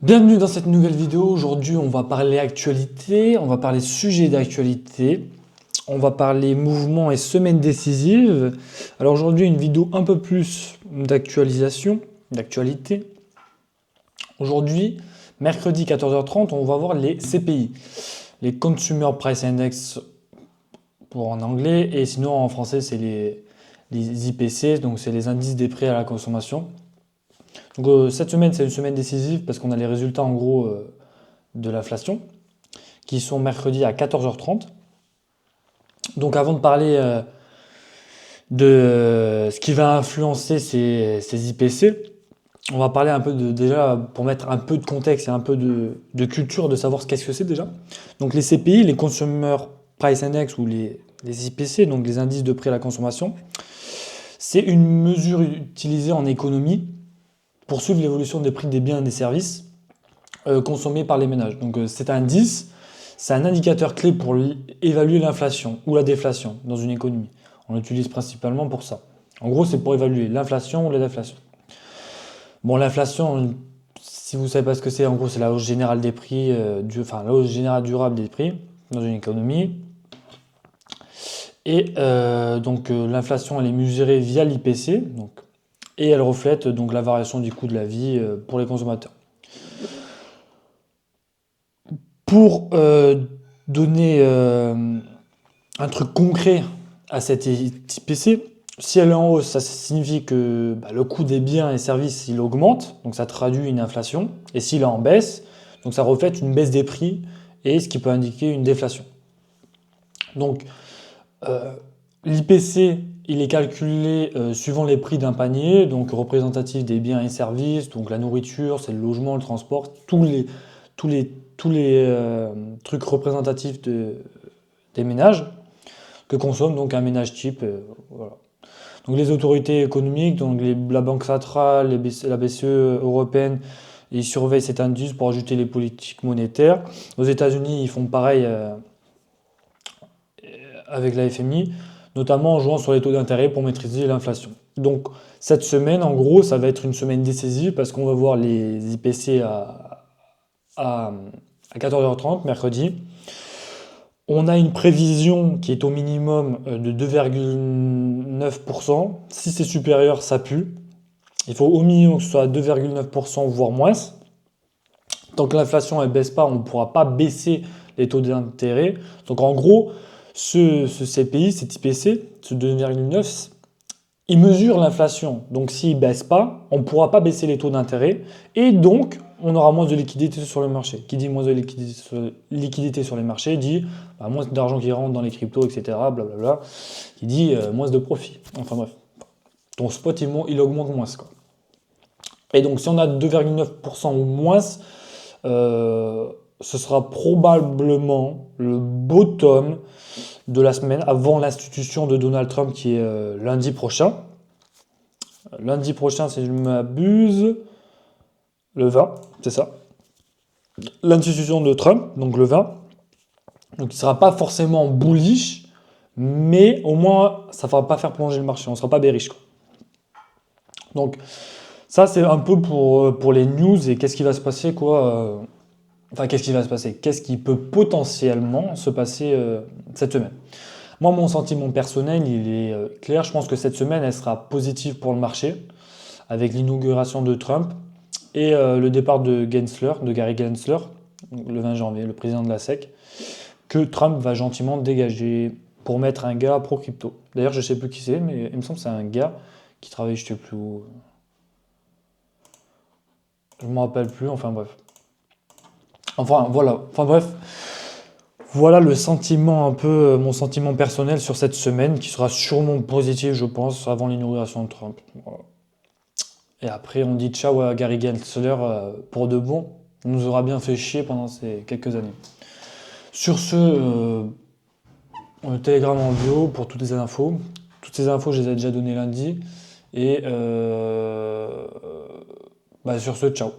Bienvenue dans cette nouvelle vidéo. Aujourd'hui, on va parler actualité, on va parler sujet d'actualité, on va parler mouvement et semaine décisive. Alors aujourd'hui, une vidéo un peu plus d'actualisation, d'actualité. Aujourd'hui, mercredi 14h30, on va voir les CPI, les Consumer Price Index pour en anglais, et sinon en français, c'est les IPC, donc c'est les indices des prix à la consommation. Donc cette semaine, c'est une semaine décisive parce qu'on a les résultats en gros de l'inflation qui sont mercredi à 14h30. Donc avant de parler de ce qui va influencer ces IPC, on va parler un peu déjà pour mettre un peu de contexte et un peu de culture de savoir qu'est-ce que c'est déjà. Donc les CPI, les Consumer Price Index ou les IPC, donc les indices de prix à la consommation, c'est une mesure utilisée en économie pour suivre l'évolution des prix des biens et des services consommés par les ménages. Donc cet indice, c'est un indicateur clé pour évaluer l'inflation ou la déflation dans une économie. On l'utilise principalement pour ça. En gros, c'est pour évaluer l'inflation ou la déflation. Bon, l'inflation, si vous ne savez pas ce que c'est, en gros, c'est la hausse générale des prix, la hausse générale durable des prix dans une économie. Et l'inflation, elle est mesurée via l'IPC, et elle reflète donc la variation du coût de la vie pour les consommateurs. Pour donner un truc concret à cette IPC, si elle est en hausse, ça signifie que le coût des biens et services il augmente, donc ça traduit une inflation. Et s'il est en baisse, donc ça reflète une baisse des prix et ce qui peut indiquer une déflation. Donc l'IPC, il est calculé suivant les prix d'un panier, donc représentatif des biens et services, donc la nourriture, c'est le logement, le transport, tous les trucs représentatifs des ménages que consomme donc un ménage type. Voilà. Donc les autorités économiques, donc la Banque centrale, la BCE européenne, ils surveillent cet indice pour ajouter les politiques monétaires. Aux États-Unis, ils font pareil avec la FMI, notamment en jouant sur les taux d'intérêt pour maîtriser l'inflation. Donc cette semaine, en gros, ça va être une semaine décisive parce qu'on va voir les IPC à 14h30, mercredi. On a une prévision qui est au minimum de 2,9%. Si c'est supérieur, ça pue. Il faut au minimum que ce soit à 2,9%, voire moins. Tant que l'inflation ne baisse pas, on ne pourra pas baisser les taux d'intérêt. Donc en gros, ce CPI, cet IPC, ce 2,9, il mesure l'inflation. Donc s'il ne baisse pas, on ne pourra pas baisser les taux d'intérêt. Et donc, on aura moins de liquidité sur le marché. Qui dit moins de liquidité sur les marchés dit moins d'argent qui rentre dans les cryptos, etc. Blablabla. Qui dit moins de profit. Enfin bref. Ton spot, il augmente moins. Quoi. Et donc, si on a 2,9% ou moins, ce sera probablement le bottom de la semaine avant l'institution de Donald Trump qui est lundi prochain. Lundi prochain, si je ne m'abuse, le 20, c'est ça. L'institution de Trump, donc le 20. Donc il ne sera pas forcément bullish, mais au moins ça ne va pas faire plonger le marché, on ne sera pas bearish. Quoi. Donc ça c'est un peu pour les news et qu'est-ce qui va se passer quoi. Enfin qu'est-ce qui va se passer, qu'est-ce qui peut potentiellement se passer cette semaine. Moi mon sentiment personnel il est clair, je pense que cette semaine elle sera positive pour le marché avec l'inauguration de Trump et le départ de Gary Gensler, le 20 janvier, le président de la SEC, que Trump va gentiment dégager pour mettre un gars pro-crypto. D'ailleurs, je sais plus qui c'est, mais il me semble que c'est un gars qui travaille, je sais plus où. Je me rappelle plus, enfin bref. Enfin voilà, enfin bref. Voilà le sentiment un peu, mon sentiment personnel sur cette semaine, qui sera sûrement positif, je pense, avant l'inauguration de Trump. Voilà. Et après, on dit ciao à Gary Gensler pour de bon. Il nous aura bien fait chier pendant ces quelques années. Sur ce, le Telegram en bio pour toutes les infos. Toutes ces infos, je les ai déjà données lundi. Et sur ce, ciao.